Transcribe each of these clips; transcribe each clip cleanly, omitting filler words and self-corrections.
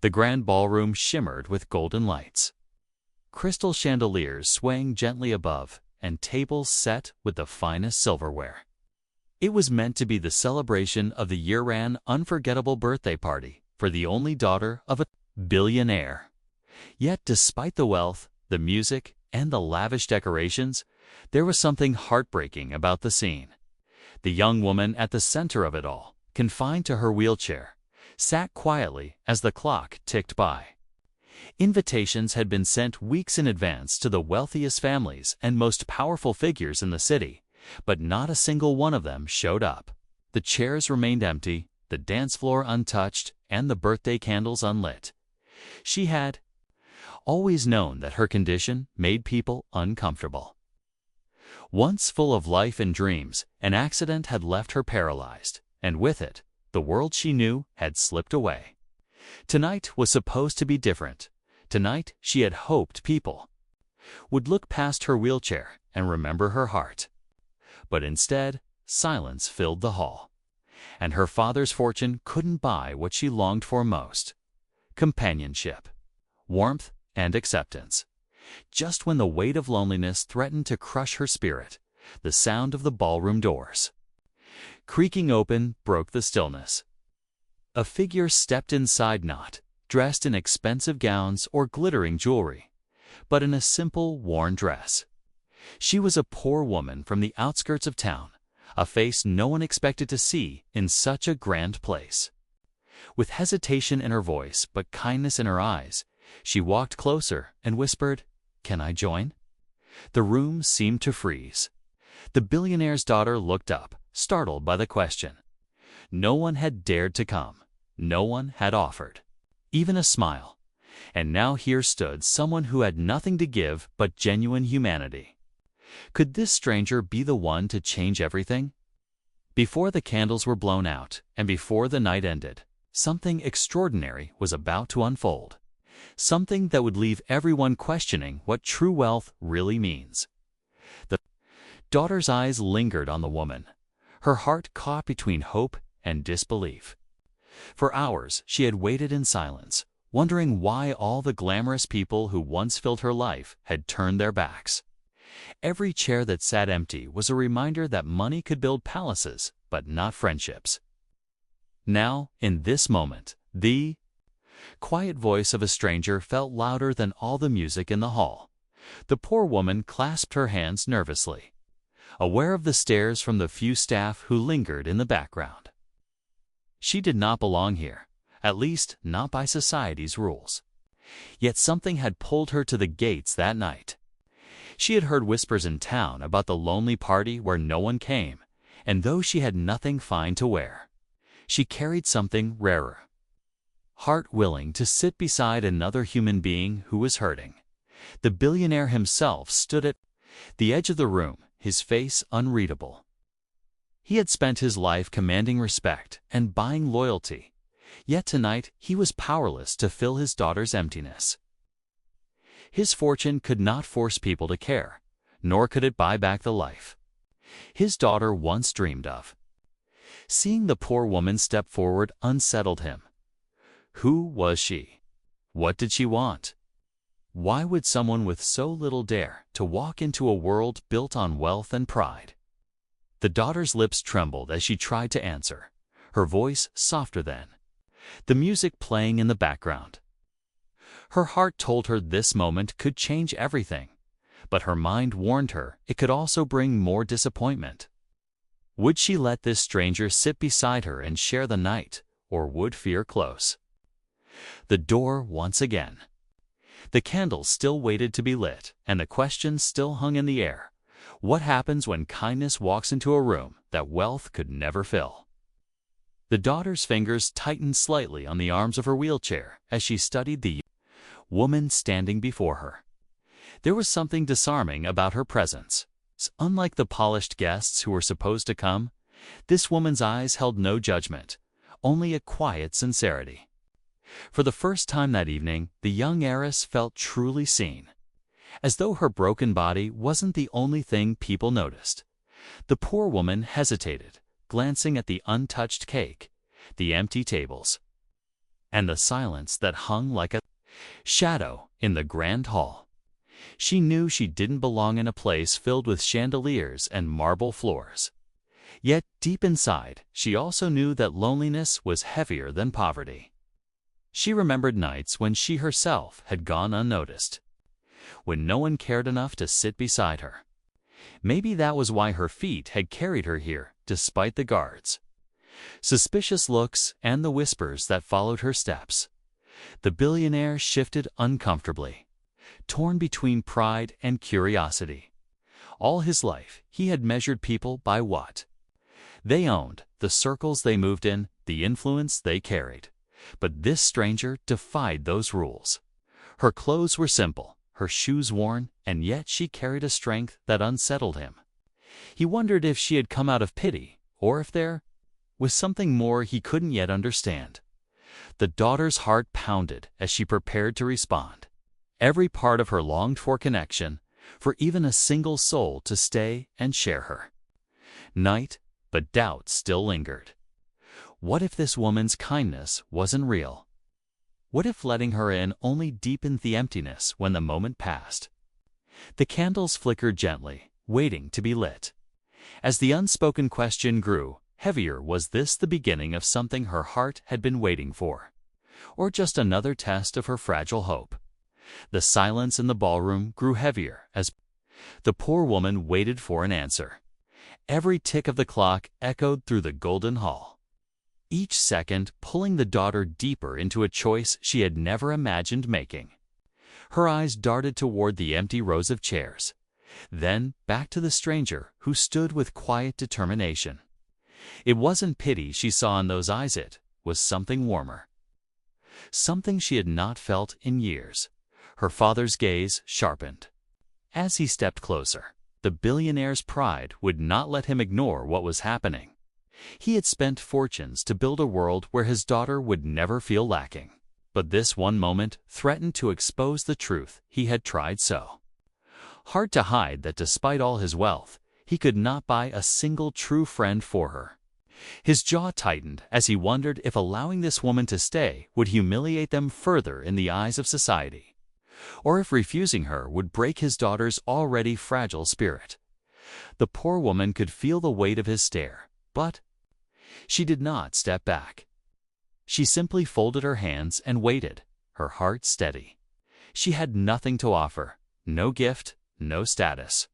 The grand ballroom shimmered with golden lights. Crystal chandeliers swaying gently above, and tables set with the finest silverware. It was meant to be the celebration of the year-round unforgettable birthday party for the only daughter of a billionaire. Yet despite the wealth, the music, and the lavish decorations, there was something heartbreaking about the scene. The young woman at the center of it all, confined to her wheelchair, sat quietly as the clock ticked by. Invitations had been sent weeks in advance to the wealthiest families and most powerful figures in the city, but not a single one of them showed up. The chairs remained empty, the dance floor untouched, and the birthday candles unlit. She had always known that her condition made people uncomfortable. Once full of life and dreams, an accident had left her paralyzed, and with it, the world she knew had slipped away. Tonight was supposed to be different. Tonight she had hoped people would look past her wheelchair and remember her heart. But instead, silence filled the hall. And her father's fortune couldn't buy what she longed for most: companionship, warmth, and acceptance. Just when the weight of loneliness threatened to crush her spirit, the sound of the ballroom doors creaking open broke the stillness. A figure stepped inside, not dressed in expensive gowns or glittering jewelry, but in a simple, worn dress. She was a poor woman from the outskirts of town, a face no one expected to see in such a grand place. With hesitation in her voice but kindness in her eyes, she walked closer and whispered, "Can I join?" The room seemed to freeze. The billionaire's daughter looked up, startled by the question. No one had dared to come. No one had offered even a smile. And now here stood someone who had nothing to give but genuine humanity. Could this stranger be the one to change everything? Before the candles were blown out, and before the night ended, something extraordinary was about to unfold. Something that would leave everyone questioning what true wealth really means. The daughter's eyes lingered on the woman, her heart caught between hope and disbelief. For hours she had waited in silence, wondering why all the glamorous people who once filled her life had turned their backs. Every chair that sat empty was a reminder that money could build palaces, but not friendships. Now, in this moment, the quiet voice of a stranger felt louder than all the music in the hall. The poor woman clasped her hands nervously, aware of the stares from the few staff who lingered in the background. She did not belong here, at least not by society's rules. Yet something had pulled her to the gates that night. She had heard whispers in town about the lonely party where no one came, and though she had nothing fine to wear, she carried something rarer. Heart willing to sit beside another human being who was hurting. The billionaire himself stood at the edge of the room, his face unreadable. He had spent his life commanding respect and buying loyalty, yet tonight he was powerless to fill his daughter's emptiness. His fortune could not force people to care, nor could it buy back the life his daughter once dreamed of. Seeing the poor woman step forward unsettled him. Who was she? What did she want? Why would someone with so little dare to walk into a world built on wealth and pride? The daughter's lips trembled as she tried to answer, her voice softer than the music playing in the background. Her heart told her this moment could change everything, but her mind warned her it could also bring more disappointment. Would she let this stranger sit beside her and share the night, or would fear close the door once again? The candles still waited to be lit, and the question still hung in the air. What happens when kindness walks into a room that wealth could never fill? The daughter's fingers tightened slightly on the arms of her wheelchair as she studied the woman standing before her. There was something disarming about her presence. Unlike the polished guests who were supposed to come, this woman's eyes held no judgment, only a quiet sincerity. For the first time that evening, the young heiress felt truly seen. As though her broken body wasn't the only thing people noticed. The poor woman hesitated, glancing at the untouched cake, the empty tables, and the silence that hung like a shadow in the grand hall. She knew she didn't belong in a place filled with chandeliers and marble floors. Yet deep inside, she also knew that loneliness was heavier than poverty. She remembered nights when she herself had gone unnoticed, when no one cared enough to sit beside her. Maybe that was why her feet had carried her here, despite the guards, suspicious looks, and the whispers that followed her steps. The billionaire shifted uncomfortably, torn between pride and curiosity. All his life, he had measured people by what they owned, the circles they moved in, the influence they carried. But this stranger defied those rules. Her clothes were simple, her shoes worn, and yet she carried a strength that unsettled him. He wondered if she had come out of pity, or if there was something more he couldn't yet understand. The daughter's heart pounded as she prepared to respond. Every part of her longed for connection, for even a single soul to stay and share her. Night, but doubt still lingered. What if this woman's kindness wasn't real? What if letting her in only deepened the emptiness when the moment passed? The candles flickered gently, waiting to be lit. As the unspoken question grew heavier, was this the beginning of something her heart had been waiting for? Or just another test of her fragile hope? The silence in the ballroom grew heavier as the poor woman waited for an answer. Every tick of the clock echoed through the golden hall, each second pulling the daughter deeper into a choice she had never imagined making. Her eyes darted toward the empty rows of chairs, then back to the stranger who stood with quiet determination. It wasn't pity she saw in those eyes, it was something warmer. Something she had not felt in years. Her father's gaze sharpened. As he stepped closer, the billionaire's pride would not let him ignore what was happening. He had spent fortunes to build a world where his daughter would never feel lacking. But this one moment threatened to expose the truth he had tried so hard to hide, that despite all his wealth, he could not buy a single true friend for her. His jaw tightened as he wondered if allowing this woman to stay would humiliate them further in the eyes of society, or if refusing her would break his daughter's already fragile spirit. The poor woman could feel the weight of his stare, but she did not step back. She simply folded her hands and waited, her heart steady. She had nothing to offer, no gift, no status.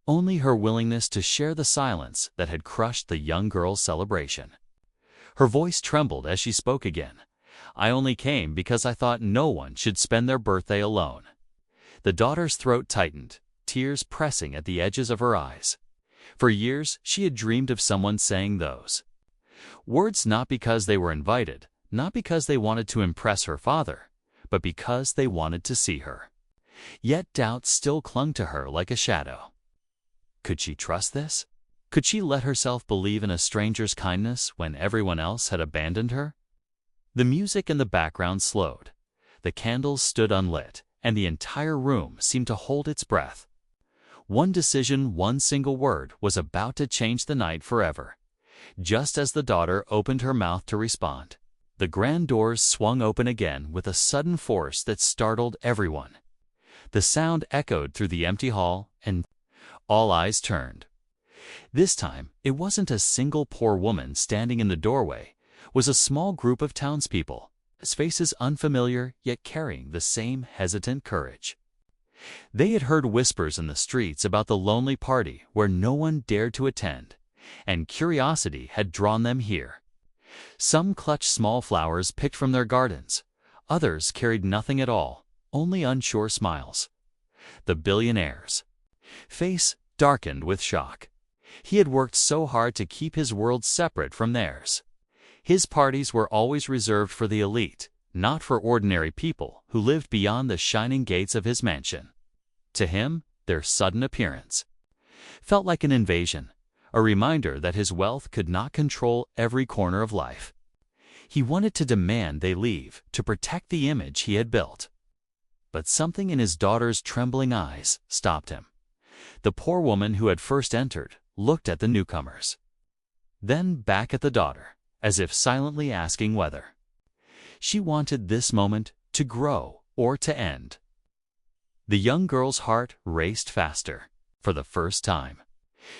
Only her willingness to share the silence that had crushed the young girl's celebration. Her voice trembled as she spoke again. "I only came because I thought no one should spend their birthday alone." The daughter's throat tightened, tears pressing at the edges of her eyes. For years, she had dreamed of someone saying those words, not because they were invited, not because they wanted to impress her father, but because they wanted to see her. Yet doubt still clung to her like a shadow. Could she trust this? Could she let herself believe in a stranger's kindness when everyone else had abandoned her? The music in the background slowed. The candles stood unlit, and the entire room seemed to hold its breath. One decision, one single word, was about to change the night forever. Just as the daughter opened her mouth to respond, the grand doors swung open again with a sudden force that startled everyone. The sound echoed through the empty hall, and all eyes turned. This time, it wasn't a single poor woman standing in the doorway. It was a small group of townspeople, his faces unfamiliar yet carrying the same hesitant courage. They had heard whispers in the streets about the lonely party where no one dared to attend, and curiosity had drawn them here. Some clutched small flowers picked from their gardens. Others carried nothing at all, only unsure smiles. The billionaire's face darkened with shock. He had worked so hard to keep his world separate from theirs. His parties were always reserved for the elite, not for ordinary people who lived beyond the shining gates of his mansion. To him, their sudden appearance felt like an invasion, a reminder that his wealth could not control every corner of life. He wanted to demand they leave, to protect the image he had built. But something in his daughter's trembling eyes stopped him. The poor woman who had first entered looked at the newcomers, then back at the daughter, as if silently asking whether She wanted this moment to grow or to end. The young girl's heart raced faster. For the first time,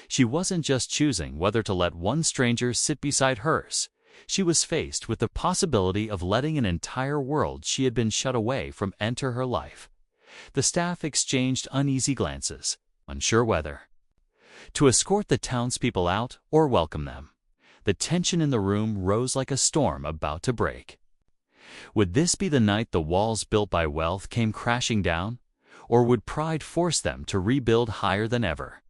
she wasn't just choosing whether to let one stranger sit beside hers. She was faced with the possibility of letting an entire world she had been shut away from enter her life. The staff exchanged uneasy glances, unsure whether to escort the townspeople out or welcome them. The tension in the room rose like a storm about to break. Would this be the night the walls built by wealth came crashing down? Or would pride force them to rebuild higher than ever?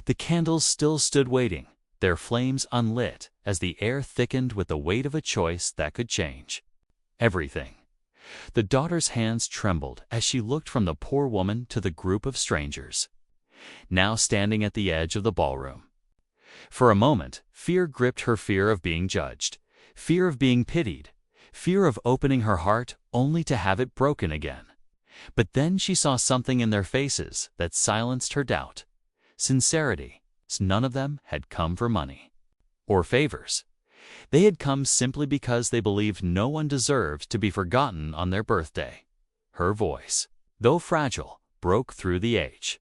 The candles still stood waiting, their flames unlit as the air thickened with the weight of a choice that could change everything. The daughter's hands trembled as she looked from the poor woman to the group of strangers, now standing at the edge of the ballroom. For a moment, fear gripped her, fear of being judged, fear of being pitied, fear of opening her heart only to have it broken again. But then she saw something in their faces that silenced her doubt. Sincerity. None of them had come for money or favors. They had come simply because they believed no one deserved to be forgotten on their birthday. Her voice, though fragile, broke through the age.